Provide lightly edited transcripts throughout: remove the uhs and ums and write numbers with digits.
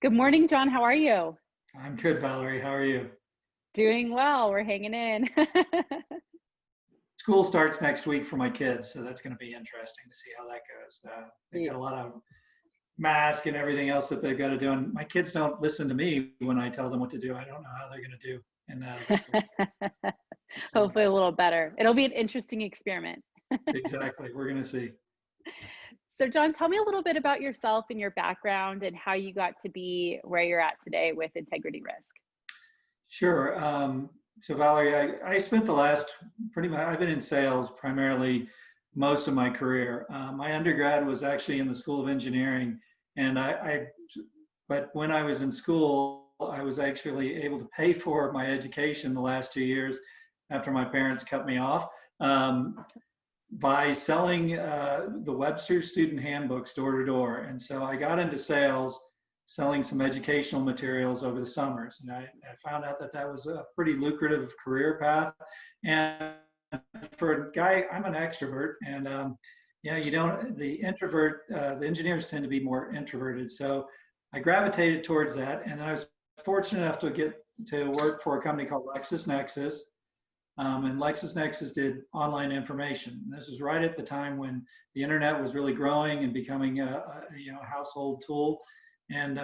Good morning, John. How are you? I'm good, Valerie. How are you? Doing well. We're hanging in. School starts next week for my kids, so that's going to be interesting to see how that goes. They've Y- got a lot of mask and everything else that they've got to do, and my kids don't listen to me when I tell them what to do. I don't know how they're going to do in the schools. So Hopefully a little better. It'll be an interesting experiment. exactly, we're going to see. So, John, tell me a little bit about yourself and your background and how you got to be where you're at today with integrity risk. Sure. So Valerie, I spent the last pretty much, I've been in sales primarily most of my career. My undergrad was actually in the School of Engineering, and but when I was in school, I was actually able to pay for my education the last 2 years after my parents cut me off by selling the Webster Student Handbooks door to door. And so I got into sales selling some educational materials over the summers. And I found out that that was a pretty lucrative career path. And for a guy, I'm an extrovert, and yeah, you don't, the introvert, the engineers tend to be more introverted. So I gravitated towards that. And I was fortunate enough to get to work for a company called LexisNexis. And LexisNexis did online information. And this was right at the time when the internet was really growing and becoming a household tool. And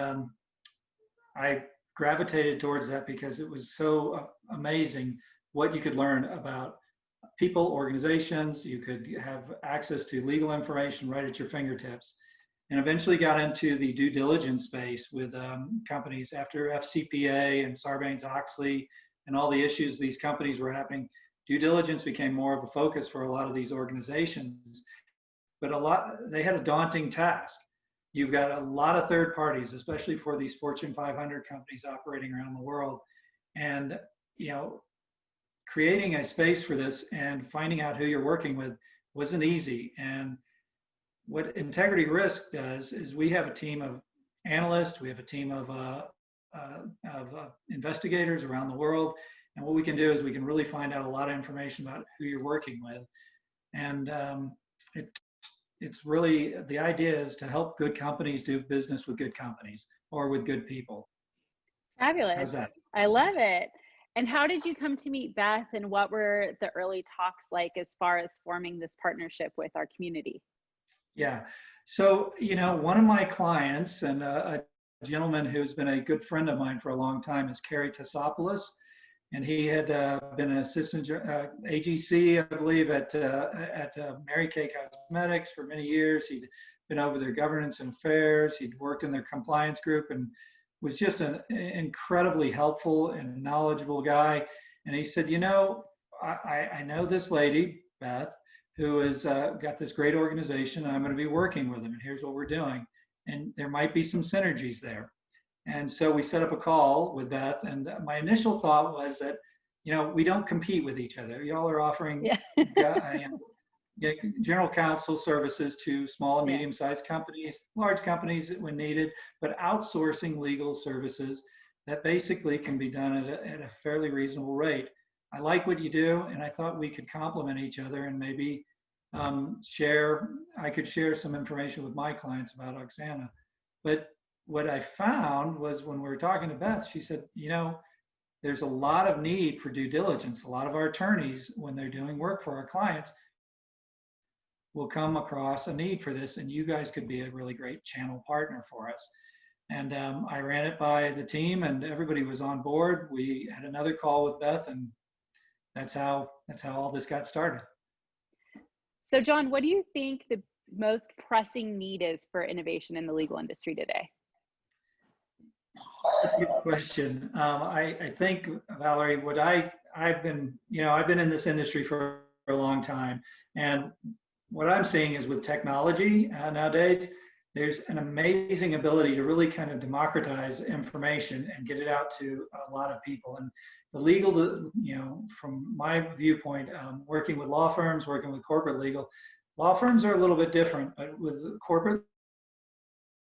I gravitated towards that because it was so amazing what you could learn about people, organizations. You could have access to legal information right at your fingertips. And eventually got into the due diligence space with companies after FCPA and Sarbanes-Oxley and all the issues these companies were having. Due diligence became more of a focus for a lot of these organizations, but they had a daunting task. You've got a lot of third parties, especially for these Fortune 500 companies operating around the world. And, you know, creating a space for this and finding out who you're working with wasn't easy. And what Integrity Risk does is we have a team of analysts, we have a team of investigators around the world. And what we can do is we can really find out a lot of information about who you're working with. And it, it's really, the idea is to help good companies do business with good companies or with good people. Fabulous. How's that? I love it. And how did you come to meet Beth, and what were the early talks like as far as forming this partnership with our community? Yeah. So, one of my clients and a gentleman who's been a good friend of mine for a long time is Kerry Tassopoulos. And he had been an assistant AGC, I believe, at Mary Kay Cosmetics for many years. He'd been over their governance and affairs. He'd worked in their compliance group and was just an incredibly helpful and knowledgeable guy. And he said, I know this lady, Beth, who has got this great organization, and I'm going to be working with them. And here's what we're doing. And there might be some synergies there. And so we set up a call with Beth. And my initial thought was that, we don't compete with each other. Y'all are offering Yeah. general counsel services to small and Yeah. medium-sized companies, large companies when needed, but outsourcing legal services that basically can be done at a fairly reasonable rate. I like what you do, and I thought we could complement each other and maybe I could share some information with my clients about Auxana. But what I found was when we were talking to Beth, she said, there's a lot of need for due diligence. A lot of our attorneys, when they're doing work for our clients, will come across a need for this, and you guys could be a really great channel partner for us. And I ran it by the team, and everybody was on board. We had another call with Beth, and that's how all this got started. So, John, what do you think the most pressing need is for innovation in the legal industry today? That's a good question. I think, Valerie, what I've been in this industry for a long time, and what I'm seeing is with technology nowadays, there's an amazing ability to really kind of democratize information and get it out to a lot of people. And the legal, from my viewpoint, working with law firms, working with corporate legal, law firms are a little bit different, but with corporate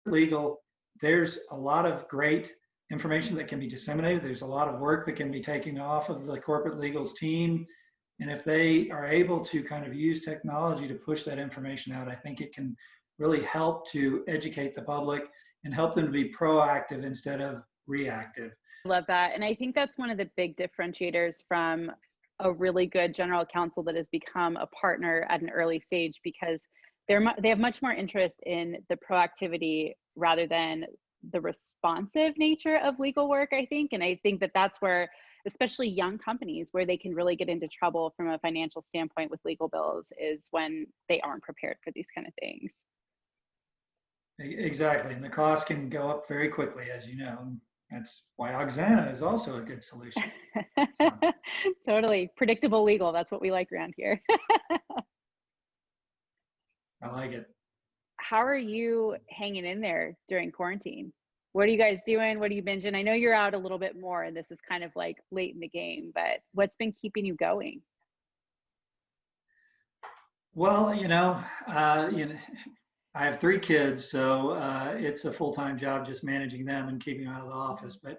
legal, there's a lot of great information that can be disseminated. There's a lot of work that can be taken off of the corporate legal's team. And if they are able to kind of use technology to push that information out, I think it can really help to educate the public and help them to be proactive instead of reactive. Love that. And I think that's one of the big differentiators from a really good general counsel that has become a partner at an early stage, because they have much more interest in the proactivity rather than the responsive nature of legal work, I think. And I think that that's where, especially young companies, where they can really get into trouble from a financial standpoint with legal bills is when they aren't prepared for these kind of things. Exactly. And the cost can go up very quickly, as you know. That's why Auxana is also a good solution. So Totally. Predictable legal. That's what we like around here. I like it. How are you hanging in there during quarantine? What are you guys doing? What are you binging? I know you're out a little bit more and this is kind of like late in the game, but what's been keeping you going? Well, I have 3 kids, so it's a full-time job just managing them and keeping them out of the office. But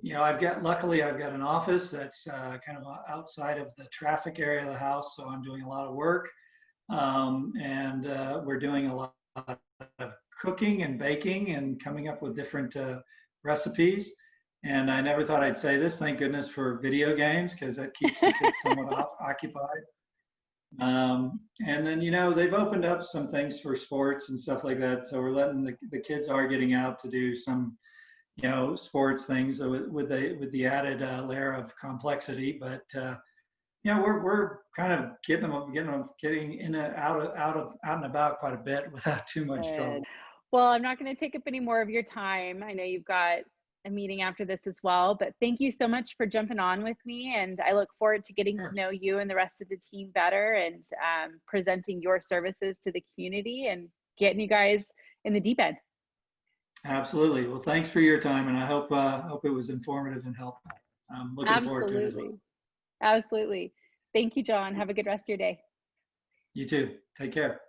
luckily I've got an office that's kind of outside of the traffic area of the house, so I'm doing a lot of work, and we're doing a lot of cooking and baking and coming up with different recipes. And I never thought I'd say this. Thank goodness for video games, because that keeps the kids somewhat occupied. And then, they've opened up some things for sports and stuff like that. So we're letting the kids are getting out to do some, sports things with the added layer of complexity. But we're kind of getting in and out and about quite a bit without too much Good. trouble. Well, I'm not going to take up any more of your time. I know you've got a meeting after this as well, but thank you so much for jumping on with me. And I look forward to getting to Sure. know you and the rest of the team better, and presenting your services to the community and getting you guys in the deep end. Absolutely. Well, thanks for your time, and I hope it was informative and helpful. I'm looking forward to it as well. Absolutely. Absolutely. Thank you, John. Have a good rest of your day. You too. Take care.